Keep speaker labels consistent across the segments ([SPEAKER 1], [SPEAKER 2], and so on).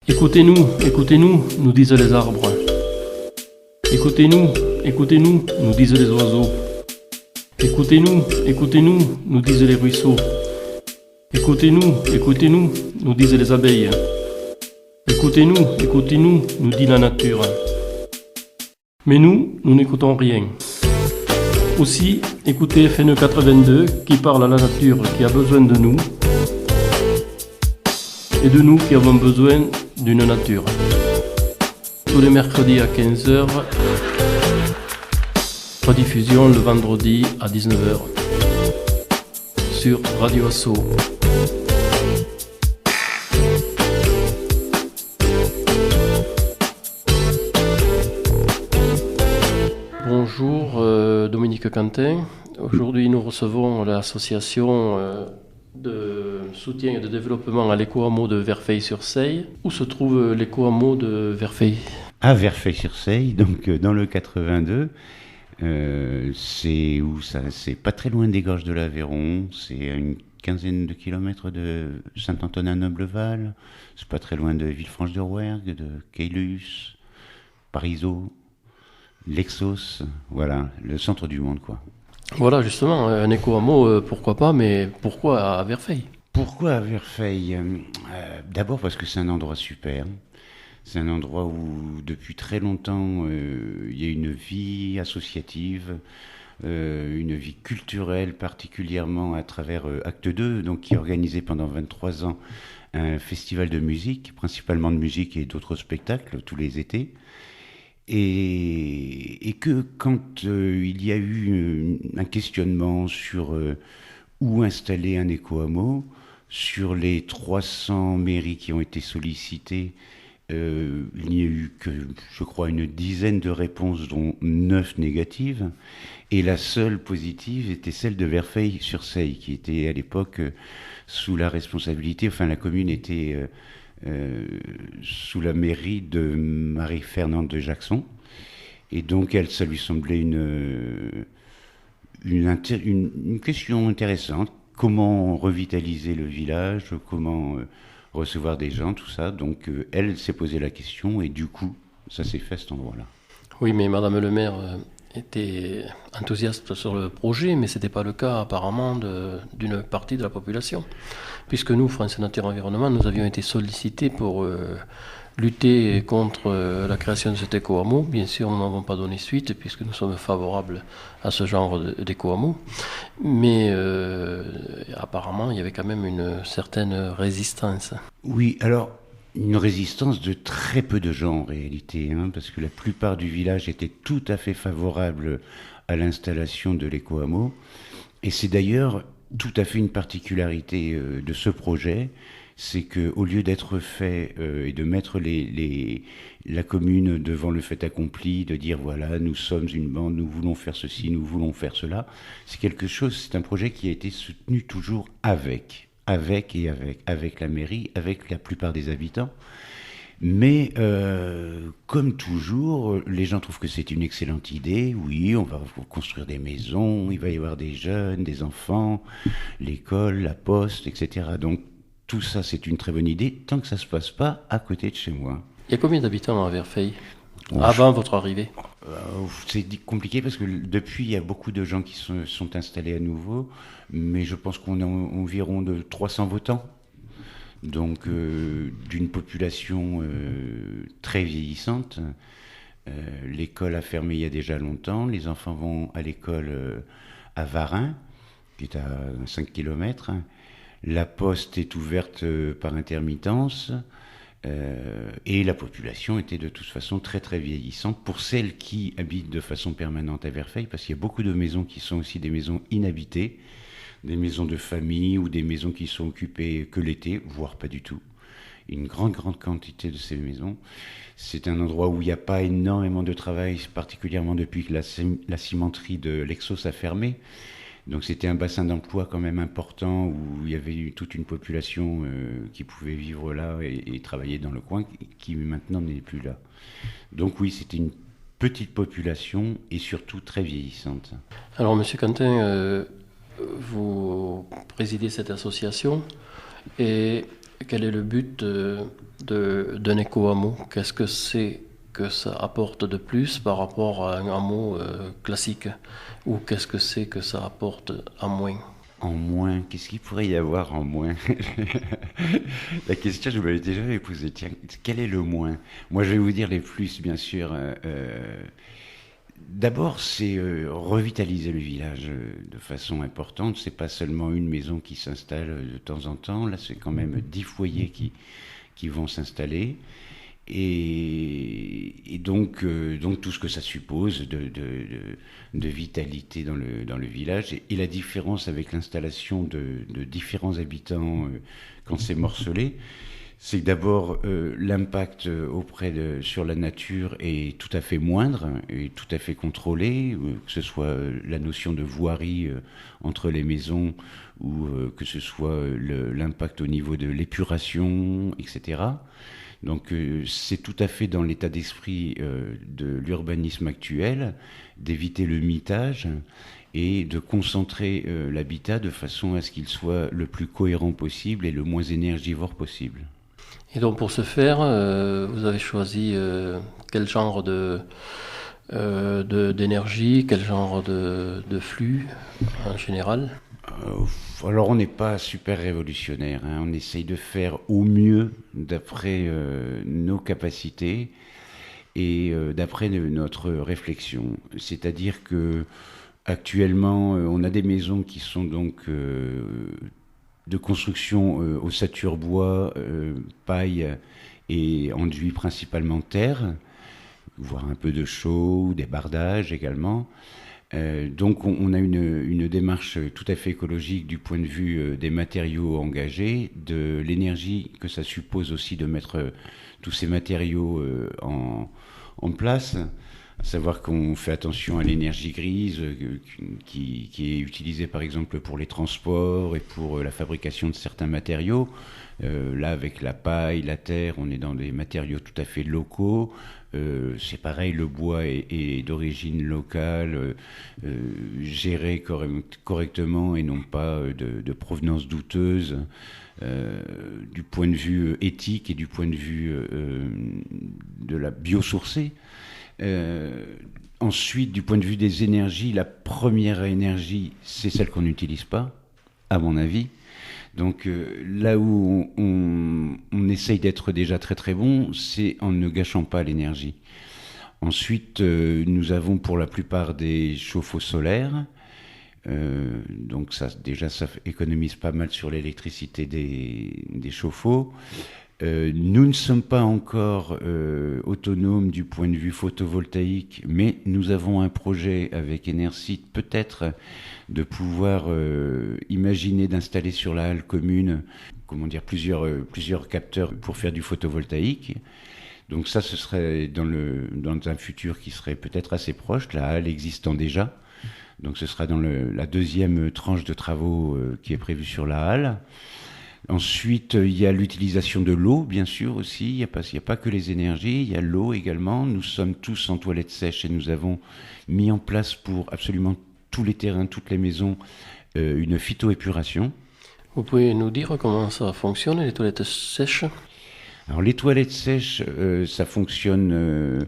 [SPEAKER 1] Écoutez-nous, écoutez-nous, nous disent les arbres. Écoutez-nous, écoutez-nous, nous disent les oiseaux. Écoutez-nous, écoutez-nous, nous disent les ruisseaux. Écoutez-nous, écoutez-nous, nous disent les abeilles. Écoutez-nous, écoutez-nous, nous dit la nature. Mais nous n'écoutons rien. Aussi, écoutez FN 82 qui parle à la nature qui a besoin de nous et de nous qui avons besoin d'une nature. Tous les mercredis à 15h, rediffusion le vendredi à 19h sur Radio Asso. Bonjour, Dominique Quentin. Aujourd'hui, nous recevons l'association de soutien et de développement à l'éco-hameau de Verfeil-sur-Seille. Où se trouve l'éco-hameau de Verfeil ?
[SPEAKER 2] À Verfeil-sur-Seille, donc dans le 82. C'est où ça ? C'est pas très loin des Gorges de l'Aveyron. C'est à une quinzaine de kilomètres de Saint-Antonin-Noble-Val. C'est pas très loin de Villefranche-de-Rouergue, de Caylus, Parisot, Lexos. Voilà, le centre du monde, quoi.
[SPEAKER 1] Voilà, justement, un éco-hameau, pourquoi pas, mais pourquoi à Verfeil ?
[SPEAKER 2] Pourquoi à Verfeil ? D'abord parce que c'est un endroit super. C'est un endroit où, depuis très longtemps, il y a une vie associative, une vie culturelle, particulièrement à travers Acte 2, donc, qui est organisé pendant 23 ans un festival de musique, principalement de musique et d'autres spectacles, tous les étés. Et que quand il y a eu un questionnement sur où installer un éco-hameau, sur les 300 mairies qui ont été sollicitées, il n'y a eu que, je crois, une dizaine de réponses, dont 9 négatives. Et la seule positive était celle de Verfeil-sur-Seille, qui était à l'époque sous la responsabilité, enfin la commune était sous la mairie de Marie-Fernande de Jackson. Et donc ça lui semblait une question intéressante. Comment revitaliser le village, comment recevoir des gens, tout ça. Donc elle s'est posé la question et du coup, ça s'est fait à cet endroit-là.
[SPEAKER 1] Oui, mais Madame le maire était enthousiaste sur le projet, mais ce n'était pas le cas apparemment d'une partie de la population. Puisque nous, France Nature Environnement, nous avions été sollicités pour lutter contre la création de cet éco-hameau. Bien sûr, nous n'avons pas donné suite, puisque nous sommes favorables à ce genre d'éco-hameau. Mais apparemment, il y avait quand même une certaine résistance.
[SPEAKER 2] Oui, alors, une résistance de très peu de gens en réalité, parce que la plupart du village était tout à fait favorable à l'installation de l'éco-hameau. Et c'est d'ailleurs tout à fait une particularité de ce projet, c'est qu'au lieu d'être fait et de mettre la commune devant le fait accompli, de dire voilà, nous sommes une bande, nous voulons faire ceci, nous voulons faire cela, c'est un projet qui a été soutenu toujours avec la mairie, avec la plupart des habitants. Mais comme toujours, les gens trouvent que c'est une excellente idée. Oui, on va construire des maisons, il va y avoir des jeunes, des enfants, l'école, la poste, etc. Donc tout ça, c'est une très bonne idée, tant que ça ne se passe pas à côté de chez moi.
[SPEAKER 1] Il y a combien d'habitants à Verfeil avant votre arrivée ?
[SPEAKER 2] C'est compliqué parce que depuis, il y a beaucoup de gens qui sont installés à nouveau, mais je pense qu'on a environ de 300 votants. Donc d'une population très vieillissante. L'école a fermé il y a déjà longtemps. Les enfants vont à l'école à Varin, qui est à 5 km. La poste est ouverte par intermittence. Et la population était de toute façon très très vieillissante. Pour celles qui habitent de façon permanente à Verfeil, parce qu'il y a beaucoup de maisons qui sont aussi des maisons inhabitées, des maisons de famille ou des maisons qui sont occupées que l'été, voire pas du tout. Une grande quantité de ces maisons. C'est un endroit où il n'y a pas énormément de travail, particulièrement depuis que la cimenterie de Lexos a fermé. Donc c'était un bassin d'emploi quand même important où il y avait eu toute une population qui pouvait vivre là et travailler dans le coin, qui maintenant n'est plus là. Donc oui, c'était une petite population et surtout très vieillissante.
[SPEAKER 1] Alors Monsieur Quentin, vous présidez cette association et Quel est le but d'un éco-hameau? Qu'est-ce que c'est que ça apporte de plus par rapport à un hameau classique? Ou qu'est-ce que c'est que ça apporte en moins?
[SPEAKER 2] En moins, qu'est-ce qu'il pourrait y avoir en moins? La question, je me l'ai déjà posée. Tiens, quel est le moins? Moi, je vais vous dire les plus, bien sûr. D'abord, c'est revitaliser le village de façon importante. C'est pas seulement une maison qui s'installe de temps en temps. Là, c'est quand même 10 foyers qui vont s'installer. Et donc tout ce que ça suppose de vitalité dans le village. Et la différence avec l'installation de différents habitants quand c'est morcelé, c'est que d'abord l'impact sur la nature est tout à fait moindre et tout à fait contrôlé, que ce soit la notion de voirie entre les maisons ou que ce soit l'impact au niveau de l'épuration, etc. Donc c'est tout à fait dans l'état d'esprit de l'urbanisme actuel d'éviter le mitage et de concentrer l'habitat de façon à ce qu'il soit le plus cohérent possible et le moins énergivore possible.
[SPEAKER 1] Et donc pour ce faire, vous avez choisi quel genre d'énergie, quel genre de flux en général?
[SPEAKER 2] Alors on n'est pas super révolutionnaire, hein. On essaye de faire au mieux d'après nos capacités et d'après notre réflexion. C'est-à-dire que actuellement on a des maisons qui sont donc de construction ossature bois, paille et enduit principalement terre, voire un peu de chaux, des bardages également. Donc on a une démarche tout à fait écologique du point de vue des matériaux engagés, de l'énergie que ça suppose aussi de mettre tous ces matériaux en place. À savoir qu'on fait attention à l'énergie grise qui est utilisée par exemple pour les transports et pour la fabrication de certains matériaux. Là, avec la paille, la terre, on est dans des matériaux tout à fait locaux. C'est pareil, le bois est d'origine locale, géré correctement et non pas de provenance douteuse. Du point de vue éthique et du point de vue de la biosourcée. Ensuite, du point de vue des énergies, la première énergie, c'est celle qu'on n'utilise pas, à mon avis. Donc là où on essaye d'être déjà très très bon, c'est en ne gâchant pas l'énergie. Ensuite, nous avons pour la plupart des chauffe-eau solaires. Donc ça, déjà, ça économise pas mal sur l'électricité des chauffe-eau. Nous ne sommes pas encore autonomes du point de vue photovoltaïque, mais nous avons un projet avec Enersite peut-être de pouvoir imaginer d'installer sur la halle commune, plusieurs capteurs pour faire du photovoltaïque. Donc ça, ce serait dans un futur qui serait peut-être assez proche, la halle existant déjà. Donc ce sera dans la deuxième tranche de travaux qui est prévue sur la halle. Ensuite, il y a l'utilisation de l'eau, bien sûr, aussi. Il n'y a pas que les énergies, il y a l'eau également. Nous sommes tous en toilettes sèches et nous avons mis en place pour absolument tous les terrains, toutes les maisons, une phytoépuration.
[SPEAKER 1] Vous pouvez nous dire comment ça fonctionne, les toilettes sèches?
[SPEAKER 2] Alors, les toilettes sèches, ça fonctionne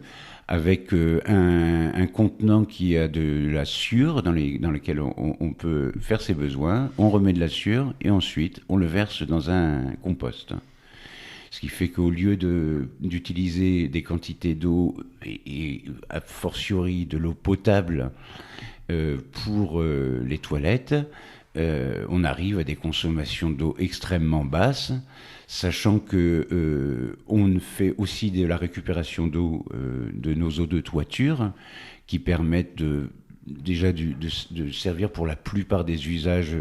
[SPEAKER 2] avec un contenant qui a de la sueur dans lequel on peut faire ses besoins. On remet de la sueur et ensuite on le verse dans un compost. Ce qui fait qu'au lieu d'utiliser des quantités d'eau et a fortiori de l'eau potable pour les toilettes, on arrive à des consommations d'eau extrêmement basses, sachant que on fait aussi de la récupération d'eau de nos eaux de toiture qui permettent déjà de servir pour la plupart des usages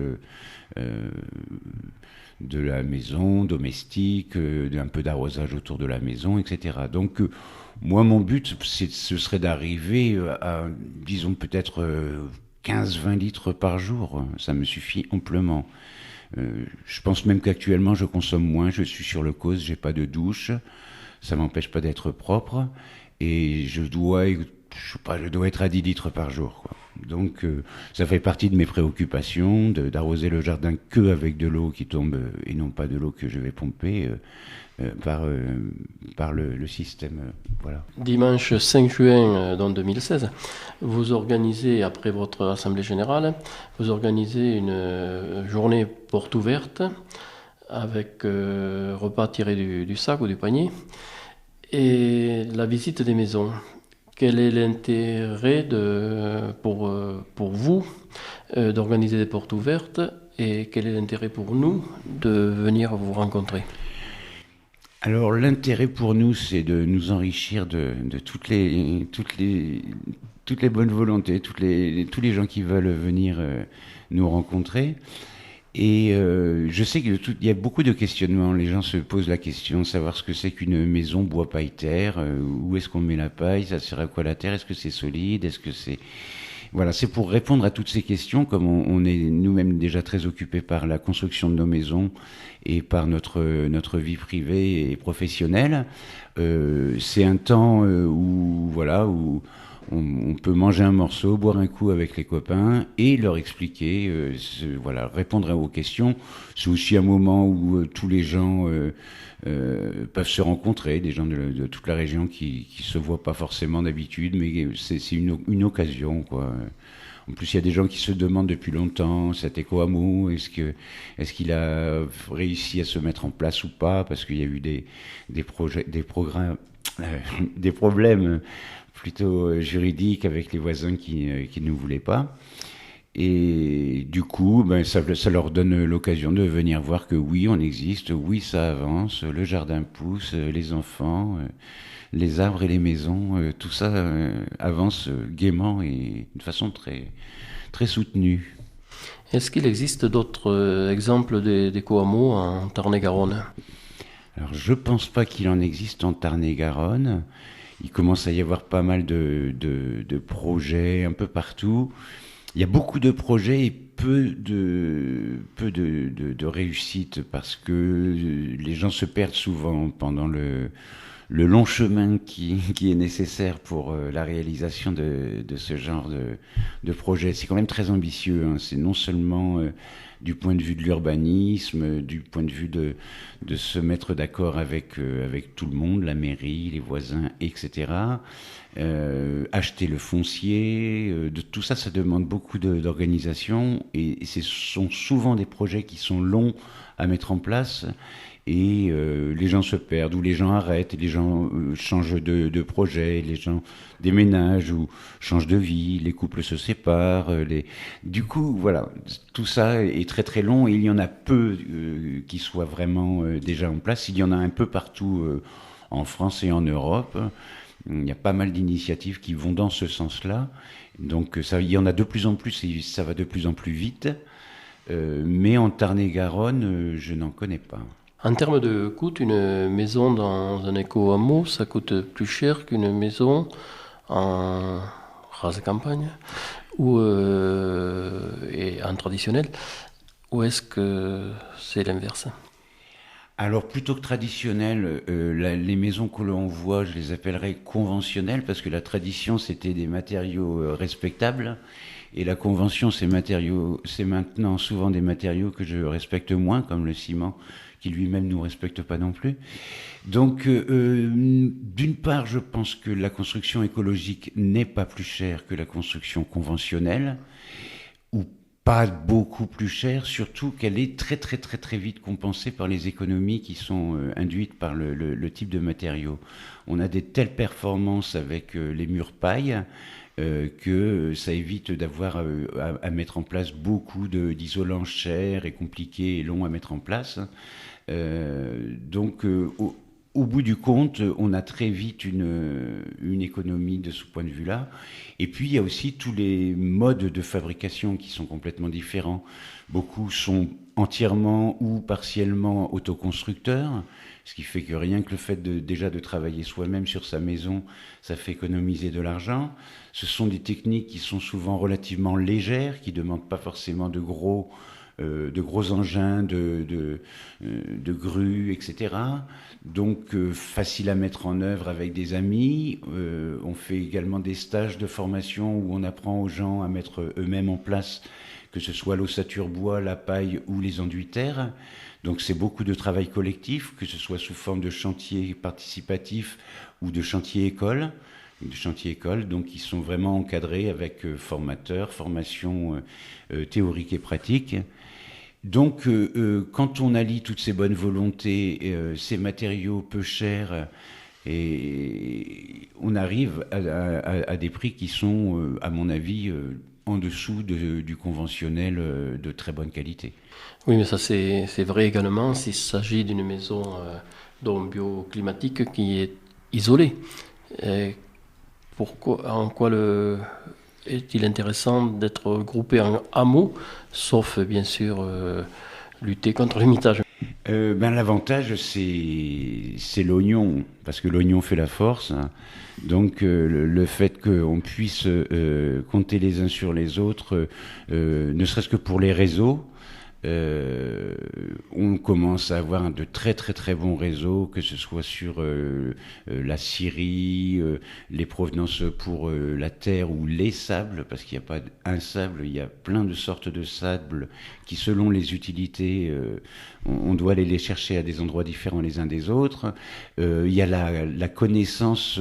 [SPEAKER 2] de la maison, domestique, un peu d'arrosage autour de la maison, etc. Donc moi mon but ce serait d'arriver à disons peut-être 15-20 litres par jour, ça me suffit amplement. Je pense même qu'actuellement je consomme moins, je suis sur le cause, j'ai pas de douche, ça m'empêche pas d'être propre et je dois être à 10 litres par jour, quoi. Donc ça fait partie de mes préoccupations, d'arroser le jardin que avec de l'eau qui tombe et non pas de l'eau que je vais pomper par le système. Voilà.
[SPEAKER 1] Dimanche 5 juin 2016, vous organisez, après votre assemblée générale, vous organisez une journée porte ouverte avec repas tirés du sac ou du panier et la visite des maisons. Quel est l'intérêt pour vous d'organiser des portes ouvertes et quel est l'intérêt pour nous de venir vous rencontrer?
[SPEAKER 2] Alors l'intérêt pour nous, c'est de nous enrichir de toutes les bonnes volontés, tous les gens qui veulent venir nous rencontrer. Et je sais qu'il y a beaucoup de questionnements. Les gens se posent la question de savoir ce que c'est qu'une maison bois paille terre. Où est-ce qu'on met la paille? Ça sert à quoi la terre? Est-ce que c'est solide? Est-ce que c'est... Voilà, c'est pour répondre à toutes ces questions, comme on est nous-mêmes déjà très occupés par la construction de nos maisons et par notre vie privée et professionnelle. C'est un temps où on peut manger un morceau, boire un coup avec les copains et leur expliquer, répondre aux questions. C'est aussi un moment où tous les gens peuvent se rencontrer, des gens de toute la région qui se voient pas forcément d'habitude, mais c'est une occasion, quoi. En plus, il y a des gens qui se demandent depuis longtemps, cet éco-hameau, est-ce qu'il a réussi à se mettre en place ou pas, parce qu'il y a eu des problèmes plutôt juridiques avec les voisins qui ne voulaient pas. Et du coup, ça leur donne l'occasion de venir voir que oui, on existe, oui, ça avance, le jardin pousse, les enfants, les arbres et les maisons, tout ça avance gaiement et de façon très, très soutenue.
[SPEAKER 1] Est-ce qu'il existe d'autres exemples d'éco-hameaux en Tarn-et-Garonne?
[SPEAKER 2] Alors, je pense pas qu'il en existe en Tarn-et-Garonne. Il commence à y avoir pas mal de projets un peu partout. Il y a beaucoup de projets et peu de réussite parce que les gens se perdent souvent pendant le long chemin qui est nécessaire pour la réalisation de ce genre de projet. C'est quand même très ambitieux, hein. C'est non seulement du point de vue de l'urbanisme, du point de vue de se mettre d'accord avec tout le monde, la mairie, les voisins, etc. Acheter le foncier, de tout ça, ça demande beaucoup d'organisation et ce sont souvent des projets qui sont longs à mettre en place et les gens se perdent ou les gens arrêtent, les gens changent de projet, les gens déménagent ou changent de vie, les couples se séparent. Du coup, voilà, tout ça est très très long et il y en a peu qui soient vraiment déjà en place. Il y en a un peu partout en France et en Europe. Il y a pas mal d'initiatives qui vont dans ce sens-là. Donc il y en a de plus en plus et ça va de plus en plus vite. Mais en Tarn-et-Garonne, je n'en connais pas.
[SPEAKER 1] En termes de coût, une maison dans un éco-hameau, ça coûte plus cher qu'une maison en rase campagne ou en traditionnel. Ou est-ce que c'est l'inverse?
[SPEAKER 2] Alors plutôt que traditionnel, les maisons que l'on voit, je les appellerais conventionnelles parce que la tradition c'était des matériaux respectables et la convention c'est maintenant souvent des matériaux que je respecte moins comme le ciment qui lui-même nous respecte pas non plus. Donc d'une part je pense que la construction écologique n'est pas plus chère que la construction conventionnelle ou pas beaucoup plus chère, surtout qu'elle est très très très très vite compensée par les économies qui sont induites par le type de matériaux. On a des telles performances avec les murs paille que ça évite d'avoir à mettre en place beaucoup d'isolants chers et compliqués et longs à mettre en place. Donc au bout du compte, on a très vite une économie de ce point de vue-là. Et puis, il y a aussi tous les modes de fabrication qui sont complètement différents. Beaucoup sont entièrement ou partiellement autoconstructeurs, ce qui fait que rien que le fait déjà de travailler soi-même sur sa maison, ça fait économiser de l'argent. Ce sont des techniques qui sont souvent relativement légères, qui ne demandent pas forcément de gros de gros engins, de grues, etc. Donc facile à mettre en œuvre avec des amis. On fait également des stages de formation où on apprend aux gens à mettre eux-mêmes en place, que ce soit l'ossature bois, la paille ou les enduits terre. Donc c'est beaucoup de travail collectif, que ce soit sous forme de chantier participatif ou de chantier école. Donc ils sont vraiment encadrés avec formateurs, formation théorique et pratique. Donc quand on allie toutes ces bonnes volontés, ces matériaux peu chers, et on arrive à des prix qui sont, à mon avis, en dessous du conventionnel de très bonne qualité.
[SPEAKER 1] Oui, mais ça c'est vrai également s'il s'agit d'une maison donc bioclimatique qui est isolée. En quoi est-il intéressant d'être groupé en hameaux, sauf bien sûr lutter contre le mitage?
[SPEAKER 2] L'avantage, c'est l'oignon, parce que l'oignon fait la force. Hein. Donc le fait qu'on puisse compter les uns sur les autres, ne serait-ce que pour les réseaux, on commence à avoir de très très très bons réseaux, que ce soit sur la scierie, les provenances pour la terre ou les sables, parce qu'il n'y a pas un sable, il y a plein de sortes de sables qui, selon les utilités, on doit aller les chercher à des endroits différents les uns des autres. Il y a la connaissance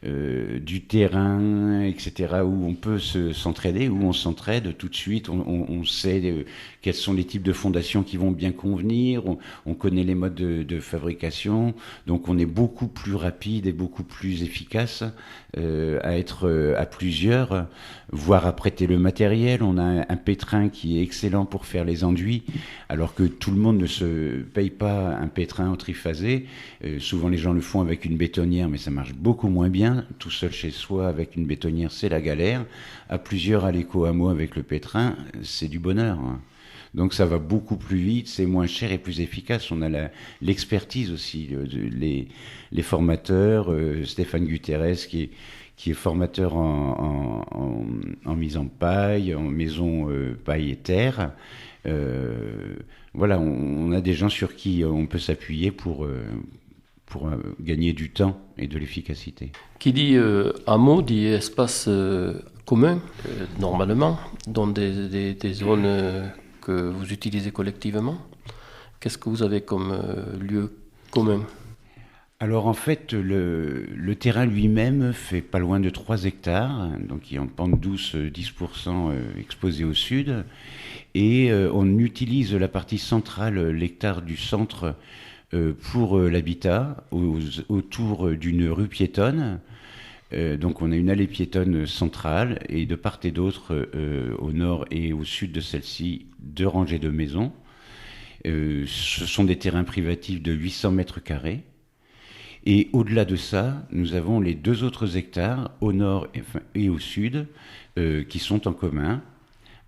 [SPEAKER 2] du terrain, etc., où on peut s'entraider, où on s'entraide tout de suite, on sait quels sont les types de fondations qui vont bien convenir, on connaît les modes de fabrication, donc on est beaucoup plus rapide et beaucoup plus efficace à être à plusieurs, voire à prêter le matériel. On a un pétrin qui est excellent pour faire les enduits, alors que tout le monde ne se paye pas un pétrin au triphasé. Souvent les gens le font avec une bétonnière, mais ça marche beaucoup moins bien. Tout seul chez soi avec une bétonnière, c'est la galère. À plusieurs, à l'éco-hameau avec le pétrin, c'est du bonheur. Hein. Donc ça va beaucoup plus vite, c'est moins cher et plus efficace. On a l'expertise aussi, les formateurs, Stéphane Guterres qui est formateur en mise en paille, en maison paille et terre. Voilà, on a des gens sur qui on peut s'appuyer pour gagner du temps et de l'efficacité.
[SPEAKER 1] Qui dit hameau dit espace commun, normalement, dans des zones que vous utilisez collectivement. Qu'est-ce que vous avez comme lieu commun?
[SPEAKER 2] Alors en fait, le terrain lui-même fait pas loin de 3 hectares, donc il est en pente douce, 10% exposé au sud, et on utilise la partie centrale, l'hectare du centre, pour l'habitat, autour d'une rue piétonne. Donc on a une allée piétonne centrale, et de part et d'autre, au nord et au sud de celle-ci, 2 rangées de maisons. Ce sont des terrains privatifs de 800 mètres carrés. Et au-delà de ça, nous avons les 2 autres hectares, au nord et au sud, qui sont en commun,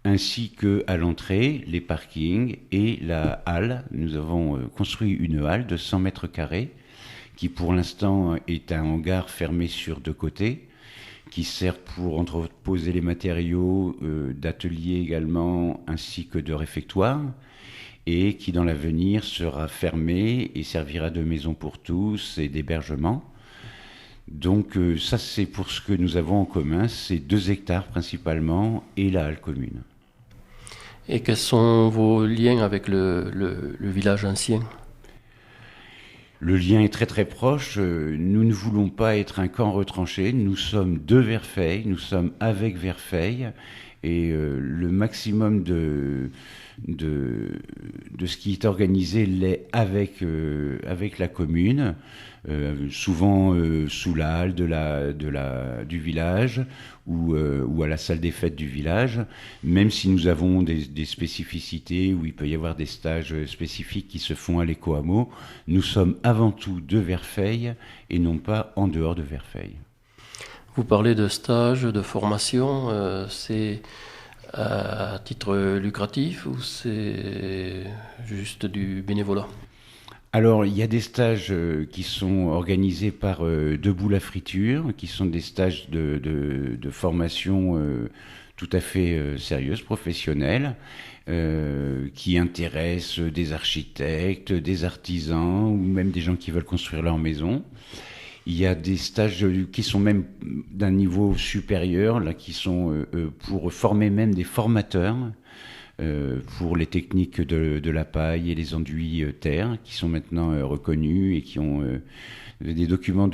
[SPEAKER 2] ainsi qu'à l'entrée, les parkings et la halle. Nous avons construit une halle de 100 mètres carrés, qui pour l'instant est un hangar fermé sur 2 côtés, qui sert pour entreposer les matériaux d'atelier également, ainsi que de réfectoire, et qui dans l'avenir sera fermé et servira de maison pour tous et d'hébergement. Donc ça c'est pour ce que nous avons en commun, c'est 2 hectares principalement et la halle commune.
[SPEAKER 1] Et quels sont vos liens avec le village ancien?
[SPEAKER 2] Le lien est très très proche, nous ne voulons pas être un camp retranché, nous sommes de Verfeil, nous sommes avec Verfeil, et le maximum de ce qui est organisé l'est avec la commune, souvent sous la halle du village ou à la salle des fêtes du village, même si nous avons des spécificités où il peut y avoir des stages spécifiques qui se font à l'éco-hameau, nous sommes avant tout de Verfeil et non pas en dehors de Verfeil.
[SPEAKER 1] Vous parlez de stages, de formation, c'est à titre lucratif ou c'est juste du bénévolat?
[SPEAKER 2] Alors, il y a des stages qui sont organisés par Debout la friture, qui sont des stages de formation tout à fait sérieuse, professionnelle, qui intéressent des architectes, des artisans ou même des gens qui veulent construire leur maison. Il y a des stages qui sont même d'un niveau supérieur, là, qui sont pour former même des formateurs pour les techniques de la paille et les enduits terre, qui sont maintenant reconnus et qui ont des documents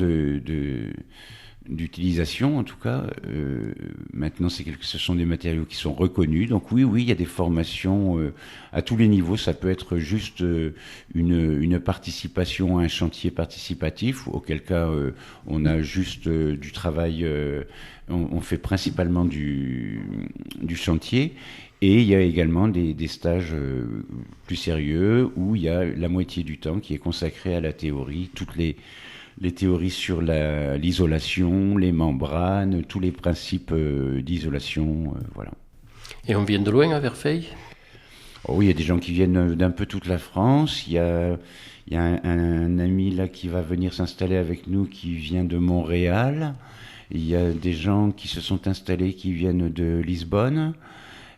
[SPEAKER 2] d'utilisation en tout cas. Maintenant, ce sont des matériaux qui sont reconnus. Donc oui, il y a des formations à tous les niveaux. Ça peut être juste une participation à un chantier participatif, auquel cas on a juste du travail, on fait principalement du chantier. Et il y a également des stages plus sérieux où il y a la moitié du temps qui est consacré à la théorie, toutes les théories sur l'isolation, les membranes, tous les principes d'isolation, voilà.
[SPEAKER 1] Et on vient de loin à Verfeil?
[SPEAKER 2] Oh, oui, il y a des gens qui viennent d'un peu toute la France. Il y a un ami là qui va venir s'installer avec nous qui vient de Montréal. Il y a des gens qui se sont installés qui viennent de Lisbonne.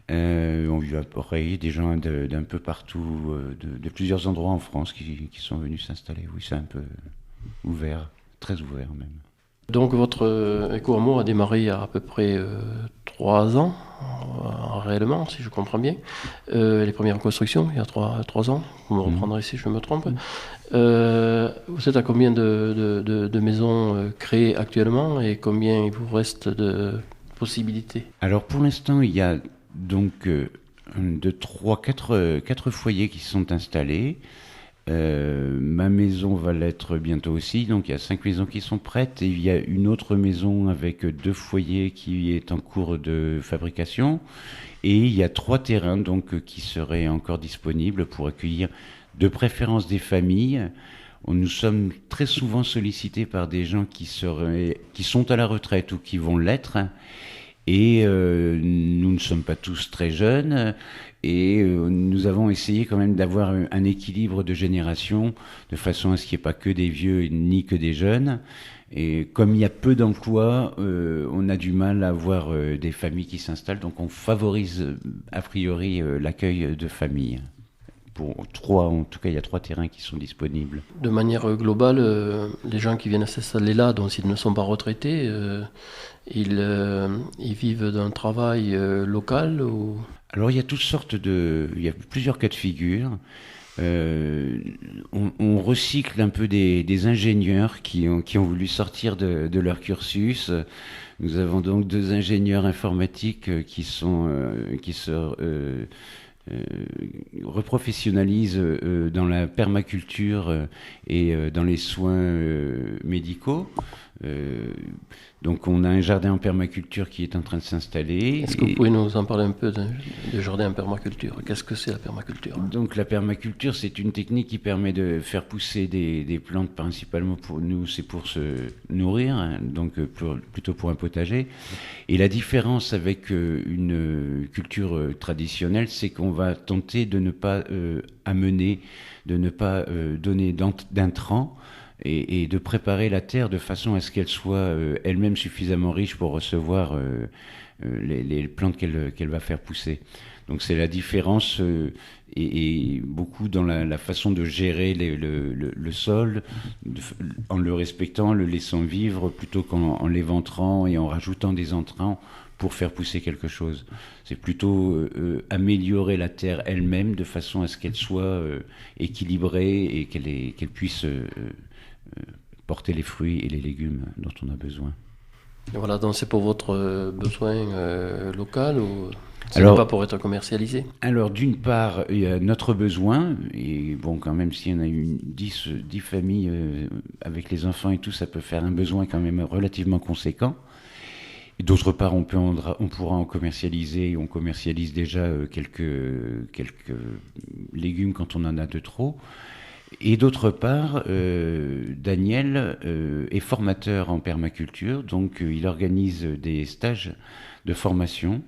[SPEAKER 2] On a pareil des gens d'un peu partout, de plusieurs endroits en France qui sont venus s'installer. Oui, c'est un peu ouvert, très ouvert même.
[SPEAKER 1] Donc votre éco-hameau a démarré il y a à peu près 3 ans, réellement, si je comprends bien. Les premières constructions, il y a 3 ans, vous me reprendrez si je me trompe. Vous êtes à combien de maisons créées actuellement et combien il vous reste de possibilités?
[SPEAKER 2] Alors pour l'instant, il y a donc 4 foyers qui sont installés. Ma maison va l'être bientôt aussi, donc il y a 5 maisons qui sont prêtes et il y a une autre maison avec 2 foyers qui est en cours de fabrication et il y a 3 terrains donc qui seraient encore disponibles pour accueillir de préférence des familles. Nous sommes très souvent sollicités par des gens qui sont à la retraite ou qui vont l'être. Et nous ne sommes pas tous très jeunes et nous avons essayé quand même d'avoir un équilibre de génération de façon à ce qu'il n'y ait pas que des vieux ni que des jeunes. Et comme il y a peu d'emplois, on a du mal à avoir des familles qui s'installent. Donc on favorise a priori l'accueil de familles. En tout cas, il y a 3 terrains qui sont disponibles.
[SPEAKER 1] De manière globale, les gens qui viennent s'installer là, dont s'ils ne sont pas retraités, ils vivent d'un travail local ou...
[SPEAKER 2] Alors, il y a il y a plusieurs cas de figure. On recycle un peu des ingénieurs qui ont voulu sortir de leur cursus. Nous avons donc 2 ingénieurs informatiques qui se reprofessionnalisent dans la permaculture et dans les soins médicaux. Donc on a un jardin en permaculture qui est en train de s'installer.
[SPEAKER 1] Est-ce que vous pouvez nous en parler un peu de jardin en permaculture? Qu'est-ce que c'est la permaculture?
[SPEAKER 2] Donc la permaculture, c'est une technique qui permet de faire pousser des plantes principalement pour nous, c'est pour se nourrir, hein, donc plutôt pour un potager. Et la différence avec une culture traditionnelle, c'est qu'on va tenter de ne pas amener, de ne pas donner d'intrants, et de préparer la terre de façon à ce qu'elle soit elle-même suffisamment riche pour recevoir les plantes qu'elle va faire pousser. Donc c'est la différence et beaucoup dans la façon de gérer le sol, en le respectant, en le laissant vivre, plutôt qu'en l'éventrant et en rajoutant des entrants pour faire pousser quelque chose. C'est plutôt améliorer la terre elle-même de façon à ce qu'elle soit équilibrée et qu'elle puisse porter les fruits et les légumes dont on a besoin.
[SPEAKER 1] Et voilà, donc c'est pour votre besoin local ou c'est pas pour être commercialisé? Alors
[SPEAKER 2] d'une part, il y a notre besoin, et bon, quand même, s'il y en a eu 10 familles avec les enfants et tout, ça peut faire un besoin quand même relativement conséquent. Et d'autre part, on pourra en commercialiser, et on commercialise déjà quelques légumes quand on en a de trop. Et d'autre part, Daniel est formateur en permaculture, donc il organise des stages de formation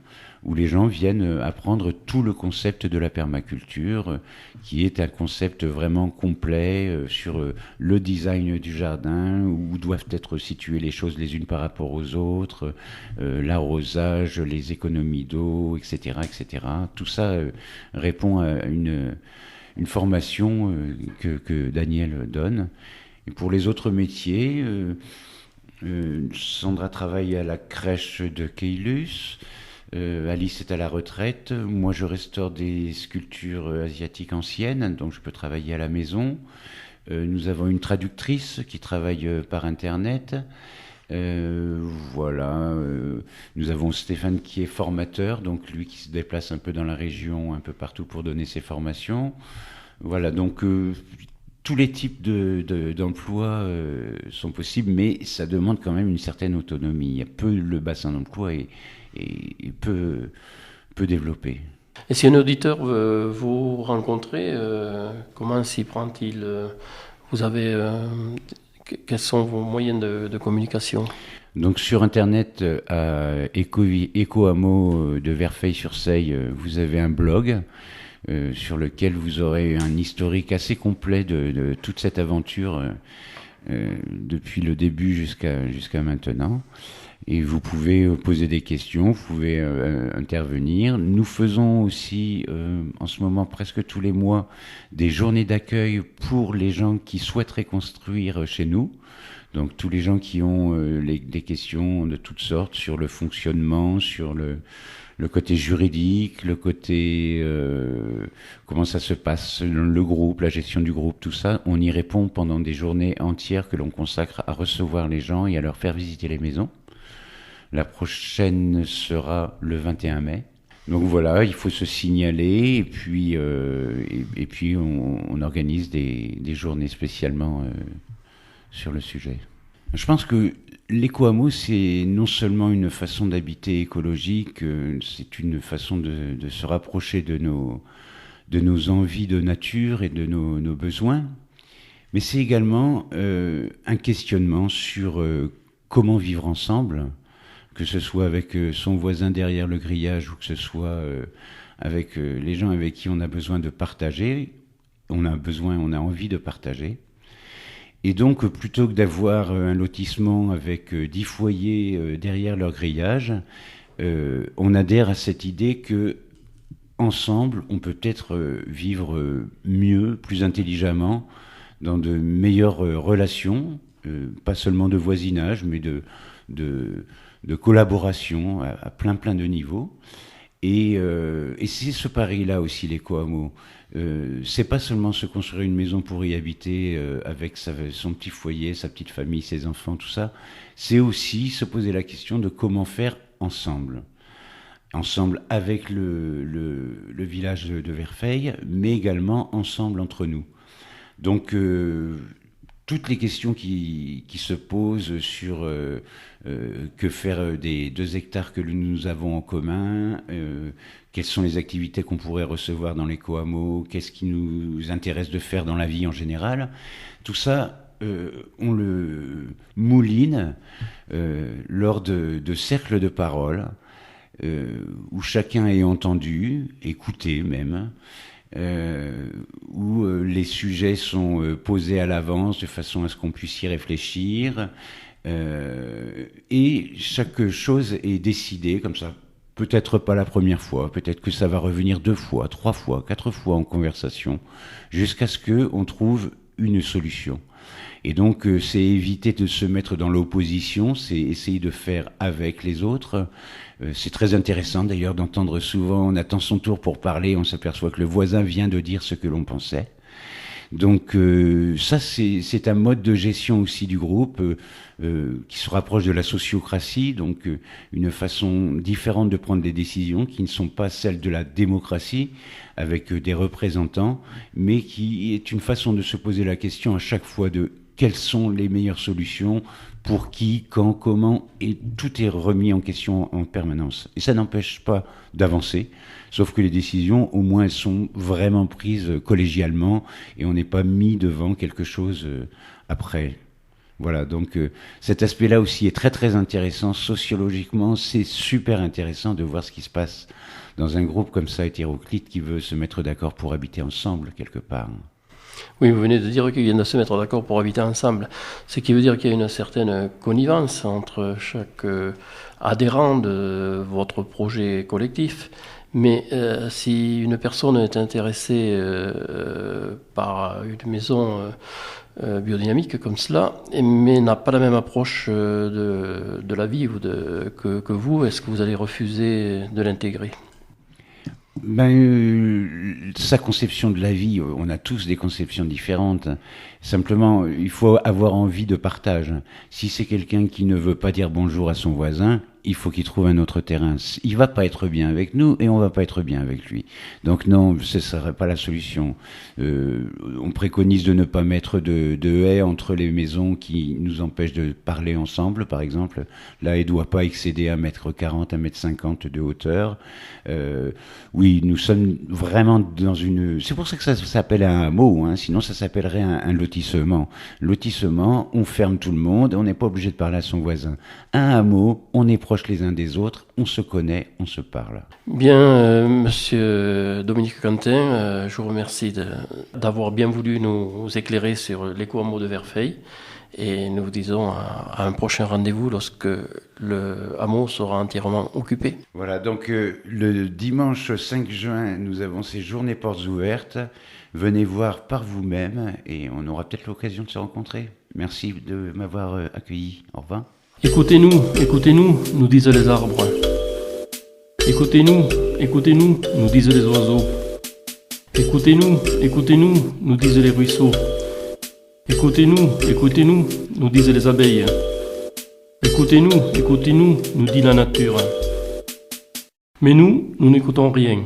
[SPEAKER 2] où les gens viennent apprendre tout le concept de la permaculture, qui est un concept vraiment complet sur le design du jardin, où doivent être situées les choses les unes par rapport aux autres, l'arrosage, les économies d'eau, etc., etc. Tout ça répond à une formation que Daniel donne. Et pour les autres métiers, Sandra travaille à la crèche de Keilus, Alice est à la retraite, moi je restaure des sculptures asiatiques anciennes, donc je peux travailler à la maison. Nous avons une traductrice qui travaille par internet. Voilà. Nous avons Stéphane qui est formateur, donc lui qui se déplace un peu dans la région, un peu partout pour donner ses formations. Voilà, donc tous les types d'emplois sont possibles, mais ça demande quand même une certaine autonomie. Il y a peu, le bassin d'emploi est peu développé.
[SPEAKER 1] Et si un auditeur veut vous rencontrer, comment s'y prend-il? Vous avez quels sont vos moyens de communication?
[SPEAKER 2] Donc sur internet, à Éco-Hameau de Verfeil-sur-Seille, vous avez un blog sur lequel vous aurez un historique assez complet de toute cette aventure depuis le début jusqu'à maintenant. Et vous pouvez poser des questions, vous pouvez intervenir. Nous faisons aussi en ce moment presque tous les mois des journées d'accueil pour les gens qui souhaiteraient construire chez nous. Donc tous les gens qui ont des questions de toutes sortes sur le fonctionnement, sur le côté juridique, le côté comment ça se passe, le groupe, la gestion du groupe, tout ça, on y répond pendant des journées entières que l'on consacre à recevoir les gens et à leur faire visiter les maisons. La prochaine sera le 21 mai. Donc voilà, il faut se signaler et puis on organise des journées spécialement sur le sujet. Je pense que l'éco-hameau, c'est non seulement une façon d'habiter écologique, c'est une façon de se rapprocher de nos envies de nature et de nos besoins, mais c'est également un questionnement sur comment vivre ensemble, que ce soit avec son voisin derrière le grillage ou que ce soit avec les gens avec qui on a besoin de partager, on a envie de partager. Et donc, plutôt que d'avoir un lotissement avec 10 foyers derrière leur grillage, on adhère à cette idée que ensemble, on peut peut-être vivre mieux, plus intelligemment, dans de meilleures relations, pas seulement de voisinage, mais de collaboration à plein de niveaux. Et c'est ce pari-là aussi, l'éco-hameau. C'est pas seulement se construire une maison pour y habiter avec son petit foyer, sa petite famille, ses enfants, tout ça. C'est aussi se poser la question de comment faire ensemble. Ensemble avec le village de Verfeil, mais également ensemble entre nous. Donc toutes les questions qui se posent sur que faire des 2 hectares que nous avons en commun, quelles sont les activités qu'on pourrait recevoir dans l'éco-hameau, qu'est-ce qui nous intéresse de faire dans la vie en général, tout ça, on le mouline lors de cercles de parole, où chacun est entendu, écouté même, où les sujets sont posés à l'avance de façon à ce qu'on puisse y réfléchir, et chaque chose est décidée comme ça. Peut-être pas la première fois, peut-être que ça va revenir 2 fois, 3 fois, 4 fois en conversation, jusqu'à ce qu'on trouve une solution. Et donc c'est éviter de se mettre dans l'opposition, c'est essayer de faire avec les autres. C'est très intéressant d'ailleurs d'entendre souvent, on attend son tour pour parler, on s'aperçoit que le voisin vient de dire ce que l'on pensait. Donc ça c'est un mode de gestion aussi du groupe qui se rapproche de la sociocratie, donc une façon différente de prendre des décisions qui ne sont pas celles de la démocratie avec des représentants, mais qui est une façon de se poser la question à chaque fois de quelles sont les meilleures solutions pour qui, quand, comment, et tout est remis en question en permanence. Et ça n'empêche pas d'avancer, sauf que les décisions, au moins, elles sont vraiment prises collégialement, et on n'est pas mis devant quelque chose après. Voilà, donc cet aspect-là aussi est très très intéressant. Sociologiquement, c'est super intéressant de voir ce qui se passe dans un groupe comme ça, hétéroclite, qui veut se mettre d'accord pour habiter ensemble quelque part.
[SPEAKER 1] Oui, vous venez de dire qu'ils viennent de se mettre d'accord pour habiter ensemble. Ce qui veut dire qu'il y a une certaine connivence entre chaque adhérent de votre projet collectif. Mais si une personne est intéressée par une maison biodynamique comme cela, mais n'a pas la même approche de la vie que vous, est-ce que vous allez refuser de l'intégrer ?
[SPEAKER 2] Sa conception de la vie, on a tous des conceptions différentes. Simplement, il faut avoir envie de partage. Si c'est quelqu'un qui ne veut pas dire bonjour à son voisin, il faut qu'il trouve un autre terrain. Il va pas être bien avec nous et on va pas être bien avec lui. Donc non, ce serait pas la solution. On préconise de ne pas mettre de haies entre les maisons qui nous empêchent de parler ensemble, par exemple. La haie doit pas excéder 1,40 m, 1,50 m de hauteur. Oui, nous sommes vraiment dans une... C'est pour ça que ça s'appelle un hameau, hein. Sinon ça s'appellerait un lotissement. Lotissement, on ferme tout le monde, on n'est pas obligé de parler à son voisin. Un hameau, on est proche les uns des autres, on se connaît, on se parle.
[SPEAKER 1] Bien, monsieur Dominique Quentin, je vous remercie d'avoir bien voulu nous éclairer sur l'éco-hameau de Verfeil. Et nous vous disons à un prochain rendez-vous lorsque le hameau sera entièrement occupé.
[SPEAKER 2] Voilà, donc le dimanche 5 juin, nous avons ces journées portes ouvertes. Venez voir par vous-même et on aura peut-être l'occasion de se rencontrer. Merci de m'avoir accueilli. Au revoir.
[SPEAKER 1] Écoutez-nous, nous disent les arbres. Écoutez-nous, nous disent les oiseaux. Écoutez-nous, nous disent les ruisseaux. Écoutez-nous, nous disent les abeilles. Écoutez-nous, nous dit la nature. Mais nous n'écoutons rien.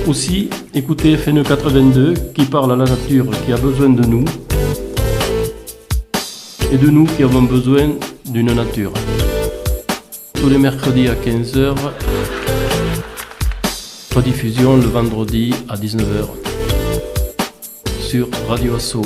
[SPEAKER 1] Aussi, écoutez FN 82 qui parle à la nature qui a besoin de nous et de nous qui avons besoin d'une nature. Tous les mercredis à 15h, rediffusion le vendredi à 19h sur Radio Asso.